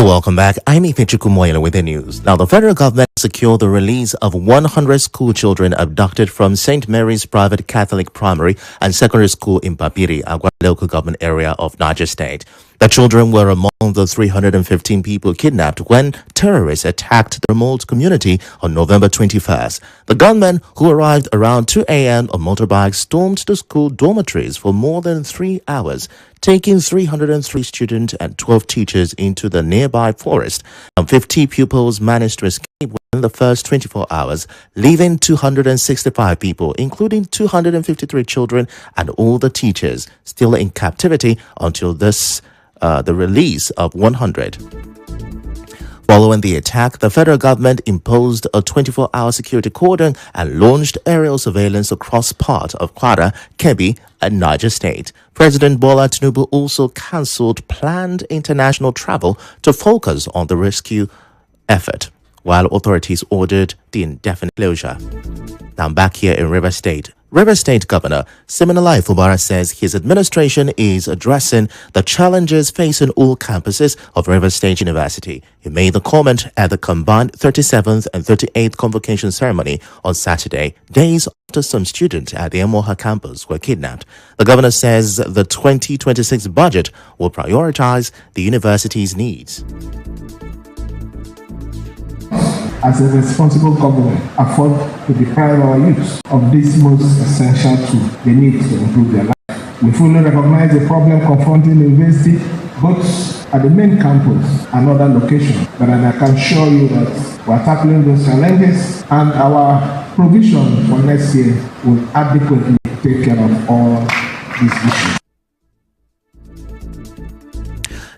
Welcome back. I'm Ifechukwu Muonyili with the news. Now, the federal government secured the release of 100 school children abducted from St. Mary's Private Catholic Primary and Secondary School in Papiri, Agua local government area of Niger State. The children were among the 315 people kidnapped when terrorists attacked the remote community on November 21st. The gunmen, who arrived around 2 a.m. on motorbikes, stormed the school dormitories for more than 3 hours, taking 303 students and 12 teachers into the nearby forest. And 50 pupils managed to escape within the first 24 hours, leaving 265 people, including 253 children and all the teachers, still in captivity until the release of 100. Following the attack, the federal government imposed a 24-hour security cordon and launched aerial surveillance across part of Kwara, Kebbi, and Niger State. President Bola Tinubu also cancelled planned international travel to focus on the rescue effort, while authorities ordered the indefinite closure. Now back here in River State. River State Governor Siminalayi Fubara says his administration is addressing the challenges facing all campuses of River State University. He made the comment at the combined 37th and 38th convocation ceremony on Saturday, days after some students at the Emoha campus were kidnapped. The governor says the 2026 budget will prioritize the university's needs. As a responsible government, afford to deprive our youth of this most essential tool they need to improve their life. We fully recognize the problem confronting the university, both at the main campus and other locations, but I can assure you that we are tackling those challenges, and our provision for next year will adequately take care of all these issues.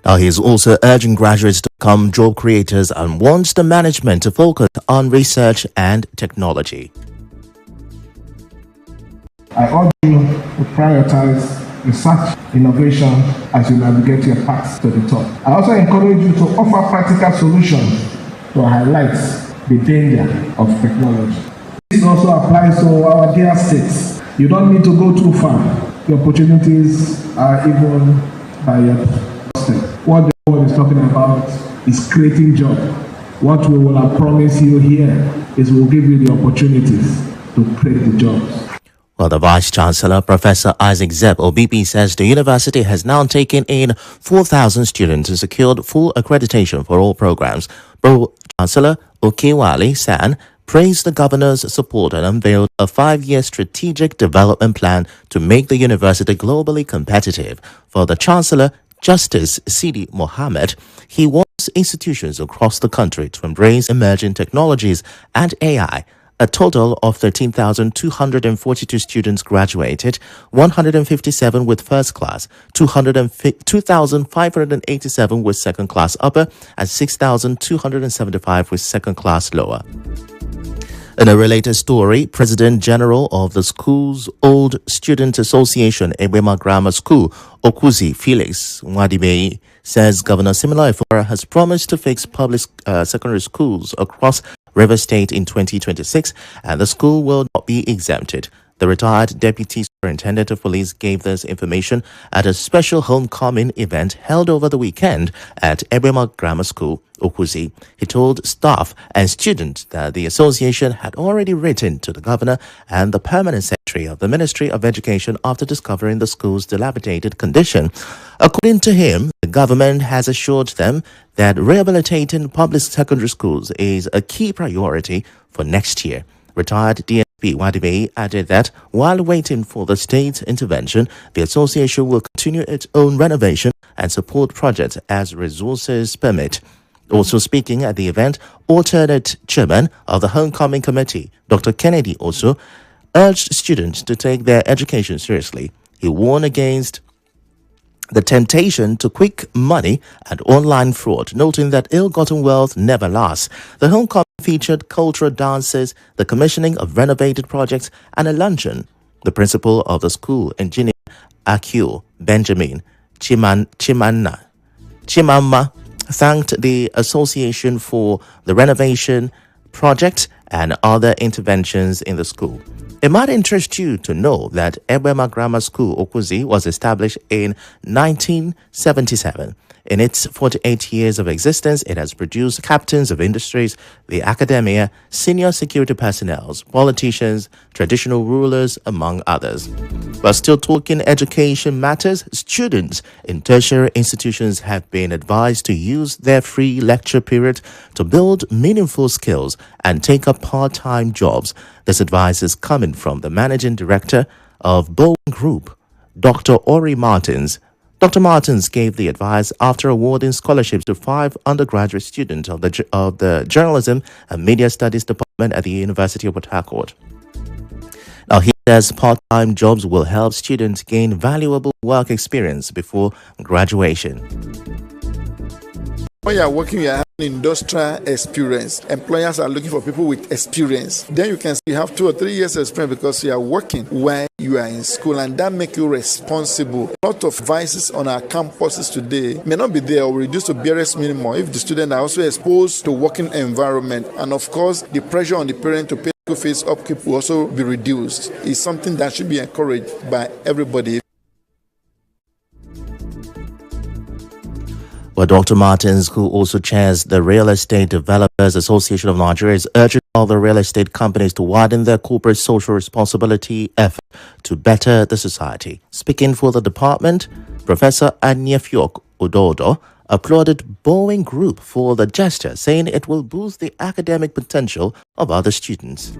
Now, he is also urging graduates to become job creators and wants the management to focus on research and technology. I urge you to prioritize research, innovation as you navigate your path to the top. I also encourage you to offer practical solutions to highlight the danger of technology. This also applies to our dear states. You don't need to go too far. The opportunities are even by your doorstep. What the world is talking about is creating jobs. What we will have promised you here is we'll give you the opportunities to create the jobs. Well, the Vice-Chancellor, Professor Isaac Zeb OBP, says the university has now taken in 4,000 students and secured full accreditation for all programs. Pro-Chancellor Okewale San praised the governor's support and unveiled a 5-year strategic development plan to make the university globally competitive. For the Chancellor, Justice Sidi Mohammed, he wants institutions across the country to embrace emerging technologies and AI. A total of 13,242 students graduated, 157 with first class, 2,587 with second class upper, and 6,275 with second class lower. In a related story, President General of the school's Old Student Association, Ebema Grammar School, Okuzi Felix Nwadibei, says Governor Siminalayi Fubara has promised to fix public secondary schools across River State in 2026, and the school will not be exempted. The retired Deputy Superintendent of Police gave this information at a special homecoming event held over the weekend at Ebema Grammar School, Okuzi. He told staff and students that the association had already written to the governor and the permanent secretary of the Ministry of Education after discovering the school's dilapidated condition. According to him, the government has assured them that rehabilitating public secondary schools is a key priority for next year. Retired DSP Wadibei added that while waiting for the state's intervention, the association will continue its own renovation and support projects as resources permit. Also speaking at the event, alternate chairman of the Homecoming Committee, Dr. Kennedy also urged students to take their education seriously. He warned against the temptation to quick money and online fraud, noting that ill-gotten wealth never lasts. The homecoming featured cultural dances, the commissioning of renovated projects, and a luncheon. The principal of the school, Engineer Akio Benjamin Chimama, thanked the association for the renovation project and other interventions in the school. It might interest you to know that Ebema Grammar School, Okuzi, was established in 1977. In its 48 years of existence, it has produced captains of industries, the academia, senior security personnel, politicians, traditional rulers, among others. While still talking education matters, students in tertiary institutions have been advised to use their free lecture period to build meaningful skills and take up part-time jobs. This advice is coming from the managing director of Boeing Group, Dr. Ori Martins. Dr. Martins gave the advice after awarding scholarships to 5 undergraduate students of the Journalism and Media Studies Department at the University of Port Harcourt. Now, he says part-time jobs will help students gain valuable work experience before graduation. When you are working, you have industrial experience. Employers are looking for people with experience. Then you can see you have 2 or 3 years experience because you are working when you are in school, and that makes you responsible. A lot of vices on our campuses today may not be there or reduced to barest minimum if the students are also exposed to working environment. And of course, the pressure on the parent to pay school fees upkeep will also be reduced. It's something that should be encouraged by everybody. Well, Dr. Martins, who also chairs the Real Estate Developers Association of Nigeria, is urging all the real estate companies to widen their corporate social responsibility effort to better the society. Speaking for the department, Professor Ifechukwu Ododo applauded Boeing Group for the gesture, saying it will boost the academic potential of other students.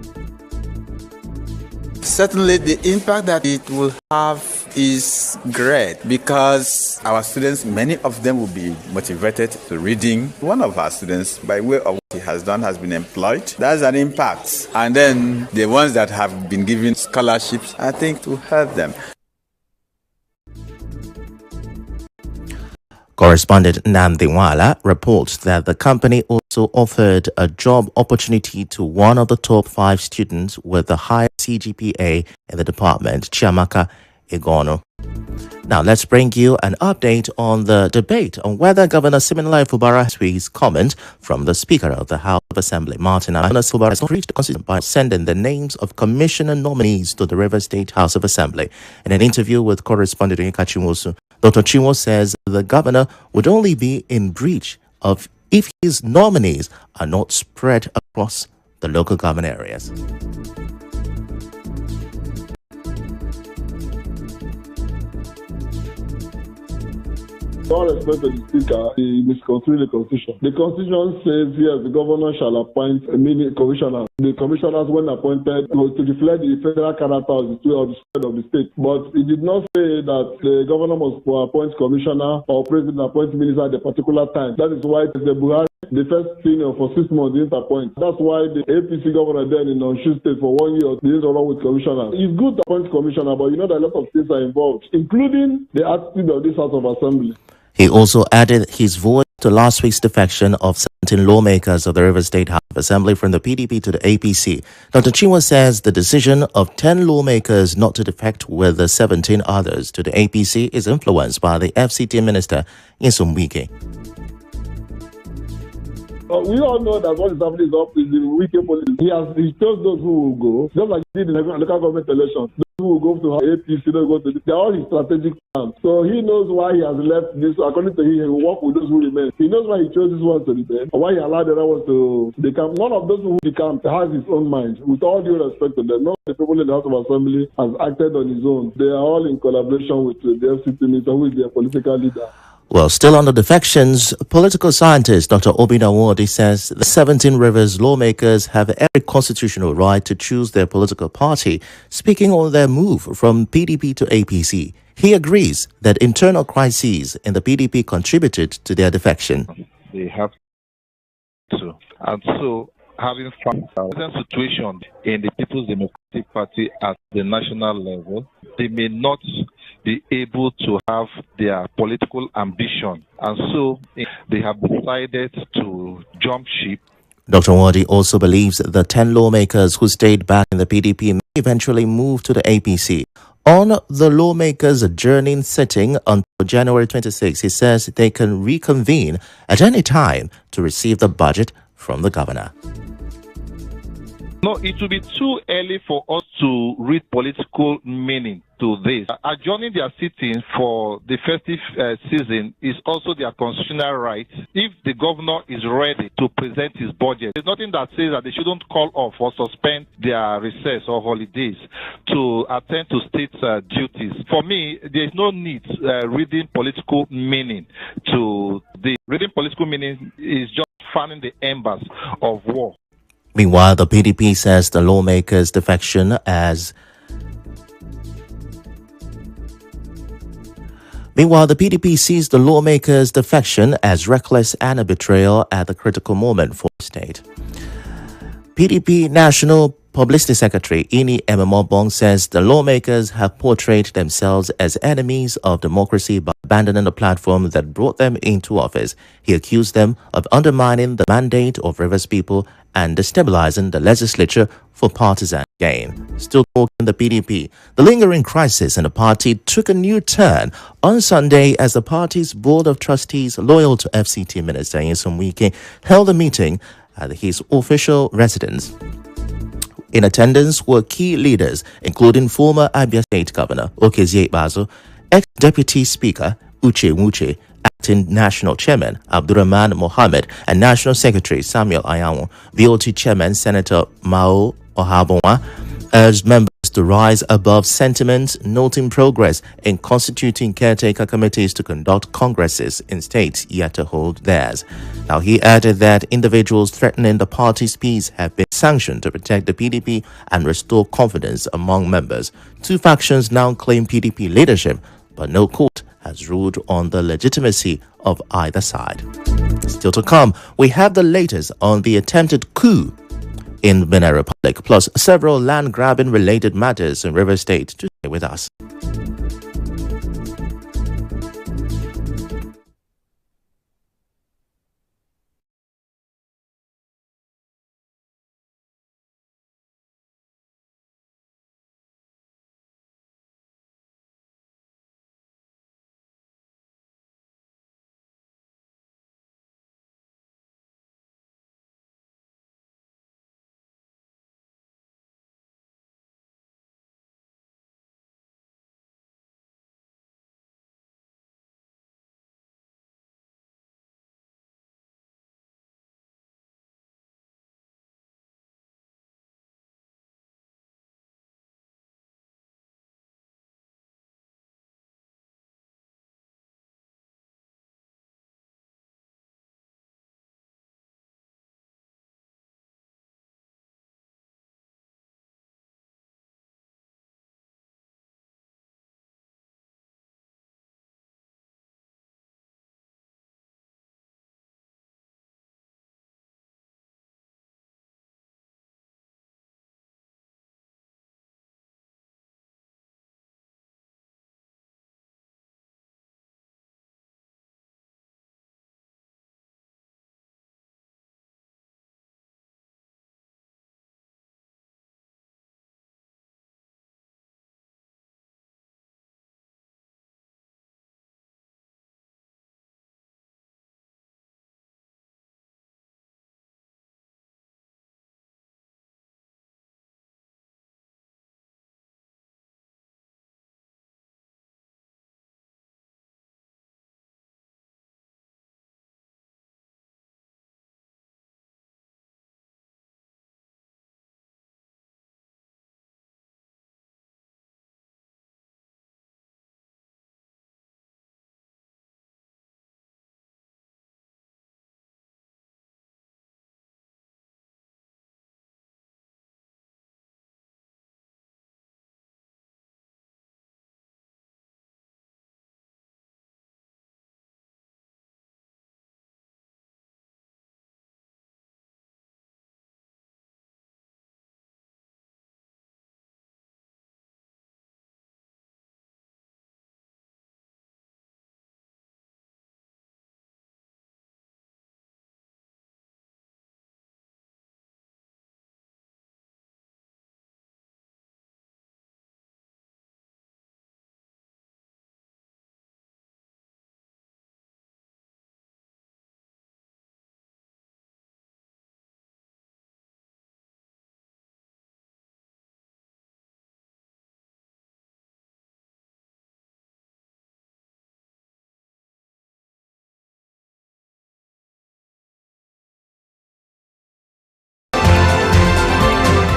Certainly, the impact that it will have is great because our students, many of them will be motivated to reading. One of our students, by way of what he has done, has been employed. That's an impact. And then the ones that have been given scholarships, I think, to help them. Correspondent Namdewala reports that the company also offered a job opportunity to one of the top 5 students with the highest CGPA in the department, Chiamaka Igono. Now, let's bring you an update on the debate on whether Governor Siminalayi Fubara's comment from the Speaker of the House of Assembly, Martin Fubara, has not reached the Constitution by sending the names of commissioner nominees to the Rivers State House of Assembly. In an interview with correspondent Ifechukwu, Dr. Chinwo says the governor would only be in breach of if his nominees are not spread across the local government areas. All respect to the Speaker, he misconstrued the Constitution. The Constitution says, yes, the governor shall appoint a mini commissioner. The commissioners, when appointed, was to reflect the federal character of the spread of the state. But it did not say that the governor must appoint commissioner or president appoint minister at a particular time. That is why the Buhari, the first senior for 6 months, didn't appoint. That's why the APC governor then in Osun State for 1 year didn't run with commissioner. It's good to appoint commissioner, but you know that a lot of things are involved, including the attitude of this House of Assembly. He also added his voice to last week's defection of 17 lawmakers of the Rivers State House of Assembly from the PDP to the APC. Dr. Chinwo says the decision of 10 lawmakers not to defect with the 17 others to the APC is influenced by the FCT minister, Nyesom Wike. We all know that what is happening is the Wike policy. He chose those who will go, just like he did in the local government elections. Those who will go to APC, they'll go to they're all his strategic plans. So he knows why he has left this. According to him, he will work with those who remain. He knows why he chose this one to remain, or why he allowed the other ones to become. None of those who become has his own mind. With all due respect to them, none of the people in the House of Assembly has acted on his own. They are all in collaboration with the FCT minister, who is their political leader. Well, still on the defections, political scientist Dr. Obinna Awodi says the 17 Rivers lawmakers have every constitutional right to choose their political party. Speaking on their move from PDP to APC, he agrees that internal crises in the PDP contributed to their defection. They have to. And so, having found the present situation in the People's Democratic Party at the national level, they may not be able to have their political ambition. And so they have decided to jump ship. Dr. Wadi also believes the 10 lawmakers who stayed back in the PDP may eventually move to the APC. On the lawmakers' adjourning sitting until January 26, he says they can reconvene at any time to receive the budget from the governor. No, it will be too early for us to read political meaning to this. Adjourning their sitting for the festive season is also their constitutional right. If the governor is ready to present his budget, there's nothing that says that they shouldn't call off or suspend their recess or holidays to attend to state duties. For me, there's no need reading political meaning to this. Reading political meaning is just fanning the embers of war. Meanwhile, the PDP says the lawmakers' defection as Meanwhile, the PDP sees the lawmakers' defection as reckless and a betrayal at the critical moment for the state. PDP National Publicity Secretary Ini Ememobong says the lawmakers have portrayed themselves as enemies of democracy by abandoning the platform that brought them into office. He accused them of undermining the mandate of Rivers people and destabilizing the legislature for partisan gain. Still talking the PDP, the lingering crisis in the party took a new turn on Sunday as the party's board of trustees loyal to FCT Minister Nyesom Wike held a meeting at his official residence. In attendance were key leaders, including former Abia State Governor Okezie Ikpeazu, ex-Deputy Speaker Uche Nwuche, Acting National Chairman Abdurrahman Mohammed, and National Secretary Samuel Ayawo. VOT Chairman Senator Mao Ohabonwa urged members to rise above sentiment, noting progress in constituting caretaker committees to conduct congresses in states yet to hold theirs. Now, he added that individuals threatening the party's peace have been sanctioned to protect the PDP and restore confidence among members. Two factions now claim PDP leadership, but no court has ruled on the legitimacy of either side. Still to come, we have the latest on the attempted coup in Benin Republic, plus several land-grabbing related matters in River State. To stay with us.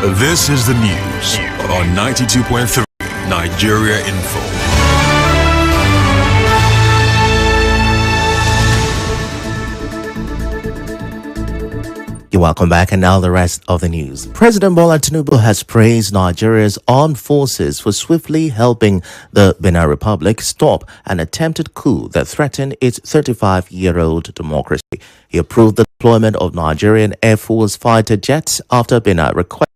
This is the news on 92.3 Nigeria Info. You're welcome back, and now the rest of the news. President Bola Tinubu has praised Nigeria's armed forces for swiftly helping the Benin Republic stop an attempted coup that threatened its 35-year-old democracy. He approved the deployment of Nigerian Air Force fighter jets after Benin requested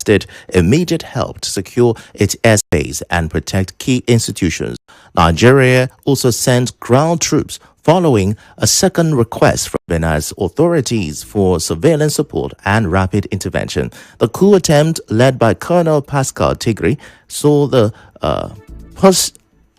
immediate help to secure its airspace and protect key institutions. Nigeria also sent ground troops following a second request from Benin's authorities for surveillance support and rapid intervention. The coup attempt, led by Colonel Pascal Tigri, saw the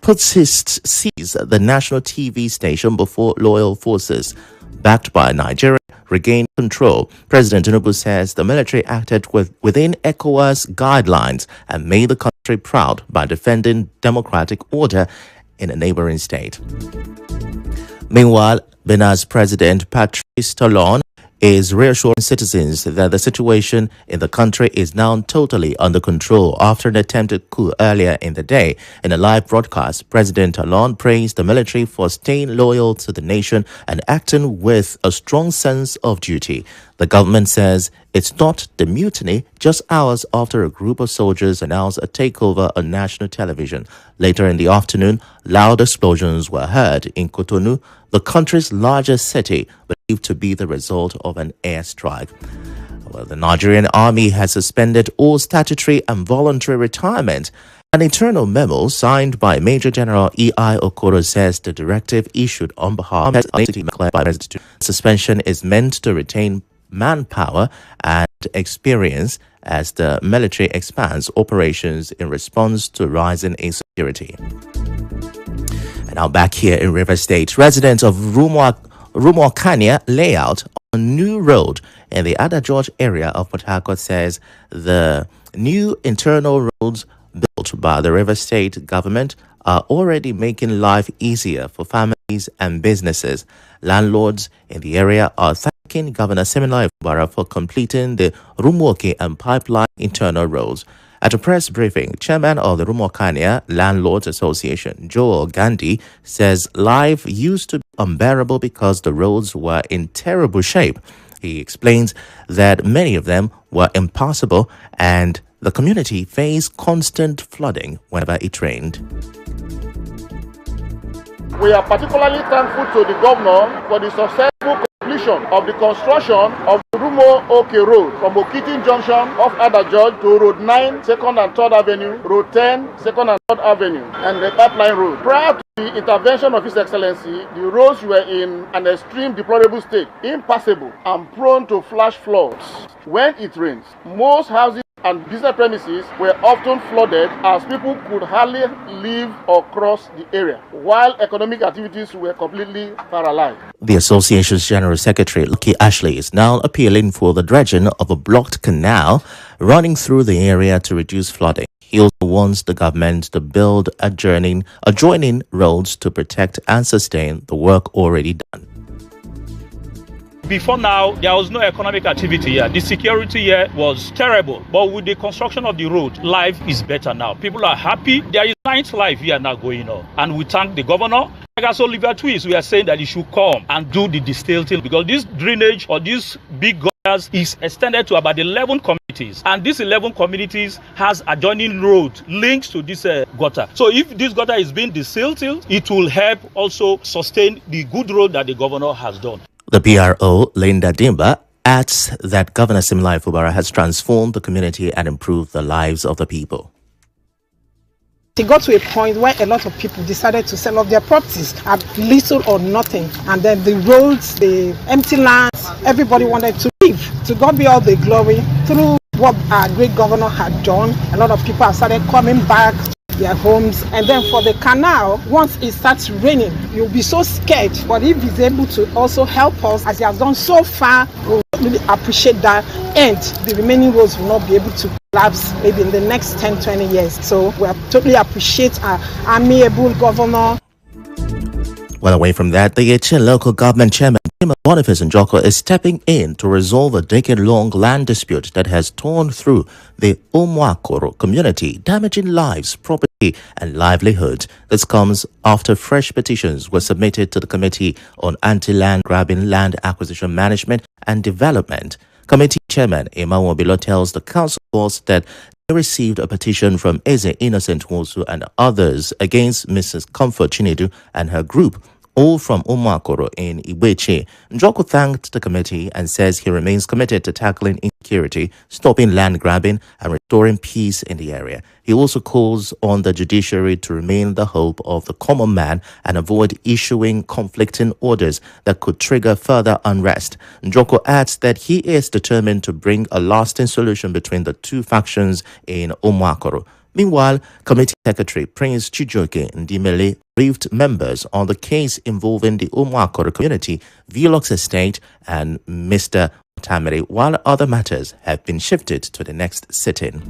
Putsists seize the national TV station before loyal forces, backed by Nigeria, regained control. President Tinubu says the military acted within ECOWAS guidelines and made the country proud by defending democratic order in a neighboring state. Meanwhile, Benin's President Patrice Talon is reassuring citizens that the situation in the country is now totally under control after an attempted coup earlier in the day. In a live broadcast, President Talon praised the military for staying loyal to the nation and acting with a strong sense of duty. The government says it stopped the mutiny just hours after a group of soldiers announced a takeover on national television. Later in the afternoon, loud explosions were heard in Cotonou, the country's largest city, believed to be the result of an airstrike. Well, the Nigerian army has suspended all statutory and voluntary retirement. An internal memo signed by Major General E.I. Okoro says the directive issued on behalf of the President. Suspension is meant to retain manpower and experience as the military expands operations in response to rising insecurity. And now back here in River State, residents of Rumuokania layout on a new road in the Ada George area of Port Harcourt says the new internal roads built by the River State government are already making life easier for families and businesses. Landlords in the area are thanking Governor Siminalayi Fubara for completing the Rumuoke and Pipeline internal roads. At a press briefing, chairman of the Rumuokania Landlords Association, Joel Gandhi, says life used to be unbearable because the roads were in terrible shape. He explains that many of them were impassable and the community faced constant flooding whenever it rained. We are particularly thankful to the governor for the successful completion of the construction of the Rumuoke Road from Okitin Junction off Ada George to Road 9, 2nd and 3rd Avenue, Road 10, 2nd and 3rd Avenue, and the Pipeline Road. Prior to the intervention of His Excellency, the roads were in an extreme deplorable state, impassable and prone to flash floods. When it rains, most houses and business premises were often flooded as people could hardly live or cross the area, while economic activities were completely paralyzed. The association's General Secretary, Lucky Ashley, is now appealing for the dredging of a blocked canal running through the area to reduce flooding. He also wants the government to build adjoining roads to protect and sustain the work already done. Before now, there was no economic activity here. The security here was terrible. But with the construction of the road, life is better now. People are happy. There is nice life here now going on. And we thank the governor. Like as Oliver Twist, we are saying that he should come and do the distilling because this drainage or these big gutters is extended to about 11 communities. And these 11 communities has adjoining road links to this gutter. So if this gutter is being distilled, it will help also sustain the good road that the governor has done. The PRO, Linda Dimba, adds that Governor Siminalayi Fubara has transformed the community and improved the lives of the people. It got to a point where a lot of people decided to sell off their properties at little or nothing. And then the roads, the empty lands, everybody wanted to live. To God be all the glory. Through what our great governor had done, a lot of people have started coming back their homes. And then for the canal, once it starts raining, you'll be so scared. But if he's able to also help us, as he has done so far, we'll really appreciate that. And the remaining roads will not be able to collapse maybe in the next 10-20 years. So we totally appreciate our amiable governor. Well, away from that, the Yechin local government chairman Boniface Njoko is stepping in to resolve a decade-long land dispute that has torn through the Umuakoro community, damaging lives, property, and livelihood. This comes after fresh petitions were submitted to the Committee on Anti-Land Grabbing, Land Acquisition Management and Development. Committee Chairman Emma Bilo tells the council boss that they received a petition from Eze Innocent Wosu and others against Mrs. Comfort Chinedu and her group, all from Umuakoro in Iweche. Njoko thanked the committee and says he remains committed to tackling insecurity, stopping land grabbing, and restoring peace in the area. He also calls on the judiciary to remain the hope of the common man and avoid issuing conflicting orders that could trigger further unrest. Njoko adds that he is determined to bring a lasting solution between the two factions in Umuakoro. Meanwhile, Committee Secretary Prince Chijoke Ndimele briefed members on the case involving the Umuakoro community, Velox Estate, and Mr. Tamari, while other matters have been shifted to the next sitting.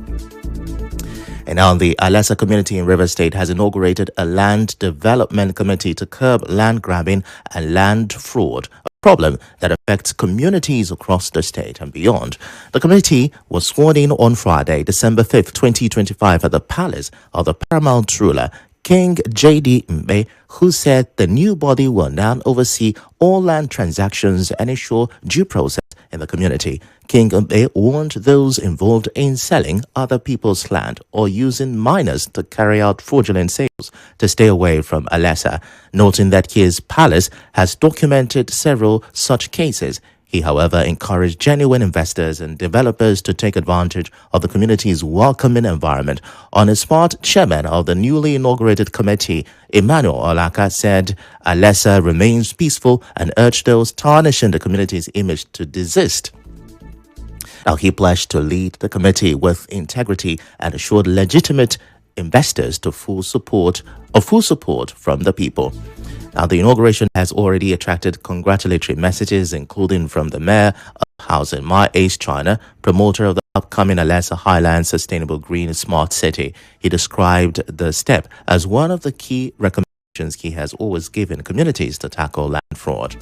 And now the Alessa community in River State has inaugurated a land development committee to curb land grabbing and land fraud, a problem that affects communities across the state and beyond. The committee was sworn in on Friday, December 5th, 2025 at the palace of the paramount ruler, King J.D. Mbe, who said the new body will now oversee all land transactions and ensure due process in the community. King Mbe warned those involved in selling other people's land or using minors to carry out fraudulent sales to stay away from Alessa, noting that his palace has documented several such cases. He, however, encouraged genuine investors and developers to take advantage of the community's welcoming environment. On his part, chairman of the newly inaugurated committee, Emmanuel Olaka, said Alessa remains peaceful and urged those tarnishing the community's image to desist. Now, he pledged to lead the committee with integrity and assured legitimate investors to full support from the people. Now, the inauguration has already attracted congratulatory messages, including from the mayor of Housing, Ma Ace China, promoter of the upcoming Alessa Highlands Sustainable Green Smart City. He described the step as one of the key recommendations he has always given communities to tackle land fraud.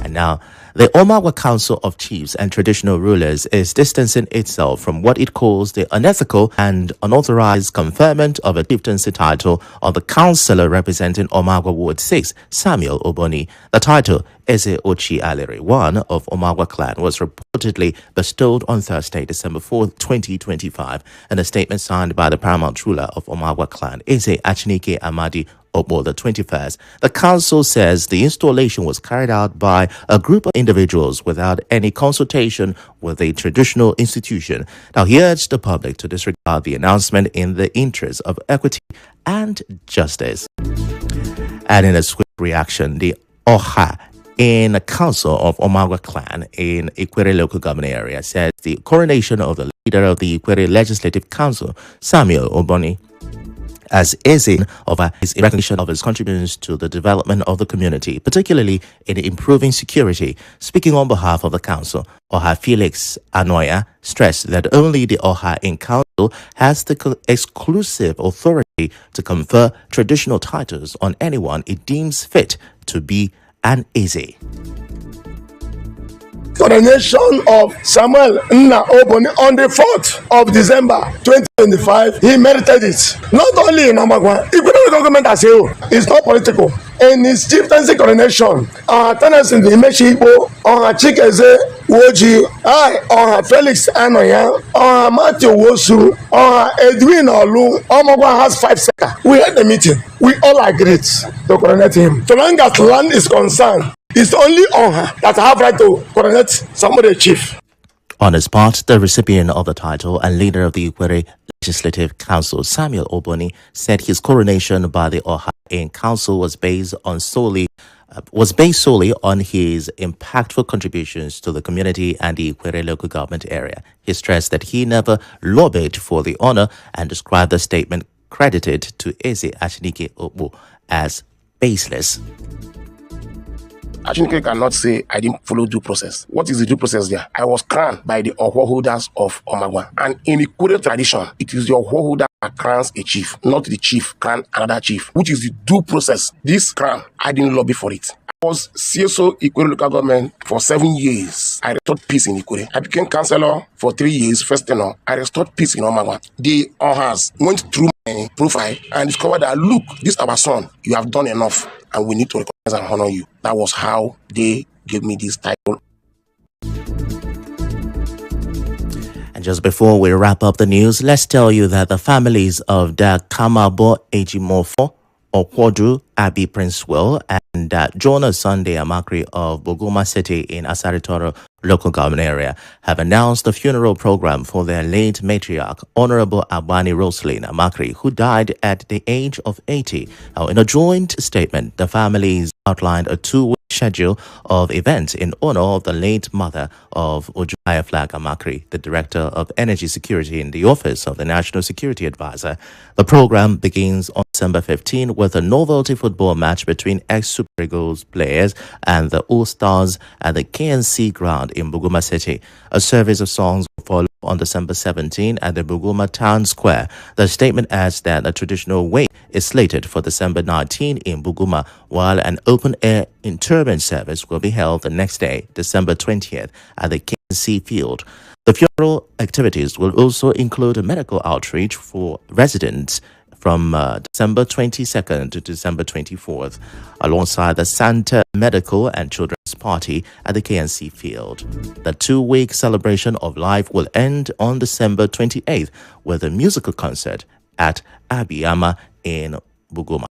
And now, the Omawa Council of Chiefs and Traditional Rulers is distancing itself from what it calls the unethical and unauthorized conferment of a chieftaincy title on the councillor representing Omawa Ward 6, Samuel Oboni. The title, Eze Ochi Alere 1 of Omawa clan, was reportedly bestowed on Thursday, December 4, 2025, in a statement signed by the paramount ruler of Omawa clan, Eze Achinike Amadi Obo the 21st. The council says the installation was carried out by a group of individuals without any consultation with the traditional institution. Now, he urged the public to disregard the announcement in the interest of equity and justice. And in a swift reaction, the Oha in the Council of Omawa Clan in Ikwere local government area said the coronation of the leader of the Ikwere Legislative Council, Samuel Oboni, as Eze of his recognition of his contributions to the development of the community, particularly in improving security. Speaking on behalf of the council, Oha Felix Anoya stressed that only the Oha in council has the exclusive authority to confer traditional titles on anyone it deems fit to be an Eze. Coronation of Samuel Nna Oboni on the 4th of December 2025. He merited it. Not only in Omagwa, Ikwere government as a whole, it's not political. In his chieftaincy coronation, our tenants in the Imechi Igbo, our Chikeze Woji, our Felix Anoya, our Matthew Wosu, our Edwin Olu, Omagwa has 5 seconds. We had the meeting. We all agreed to coronate him. So long as land is concerned, it's only on her that have right to coronate somebody chief. On his part, the recipient of the title and leader of the Ikwere Legislative Council, Samuel Oboni, said his coronation by the Oha in Council was based solely on his impactful contributions to the community and the Ikwere local government area. He stressed that he never lobbied for the honor and described the statement credited to Eze Achinike Obo as baseless. Achinike cannot say I didn't follow due process. What is the due process there? I was crowned by the Oho holders of Omagwa. And in the Ikwere tradition, it is the Oho holder that crowns a chief, not the chief crown another chief, which is the due process. This crown, I didn't lobby for it. was CSO Ikure local government for 7 years. I restored peace in Ikure. I became councillor for 3 years, first tenure. I restored peace in Omagwa. The Ohas went through my profile and discovered that, look, this is our son. You have done enough and we need to recognize and honor you. That was how they gave me this title. And just before we wrap up the news, let's tell you that the families of the Kamabo Ejimofo, Okwodu, Abi Princewell, and Jonah Sunday Amakri of Buguma City in Asaritoro local government area have announced the funeral program for their late matriarch, Honorable Abani Roslyn Amakri, who died at the age of 80. Now, in a joint statement, the families outlined a 2-week schedule of events in honor of the late mother of Ojaya Flag Amakri, the Director of Energy Security in the Office of the National Security Advisor. The program begins on December 15 with a novelty football match between ex-Super Eagles players and the All-Stars at the KNC ground in Buguma City. A series of songs will follow on December 17 at the Buguma Town Square. The statement adds that a traditional wake is slated for December 19 in Buguma, while an open-air interment service will be held the next day, December 20th, at the KNC field. The funeral activities will also include a medical outreach for residents from December 22nd to December 24th, alongside the Santa Medical and Children's Party at the KNC field. The 2-week celebration of life will end on December 28th with a musical concert at Abiyama in Buguma.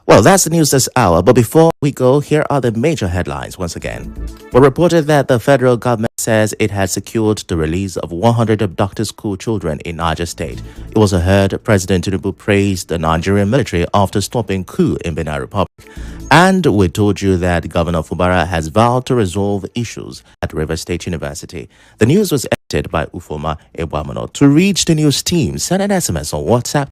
Well, that's the news this hour. But before we go, here are the major headlines once again. We reported that the federal government says it has secured the release of 100 abducted school children in Niger State. It was heard President Tinubu praised the Nigerian military after stopping coup in Benin Republic. And we told you that Governor Fubara has vowed to resolve issues at River State University. The news was edited by Ufoma Ebwamono. To reach the news team, send an SMS on WhatsApp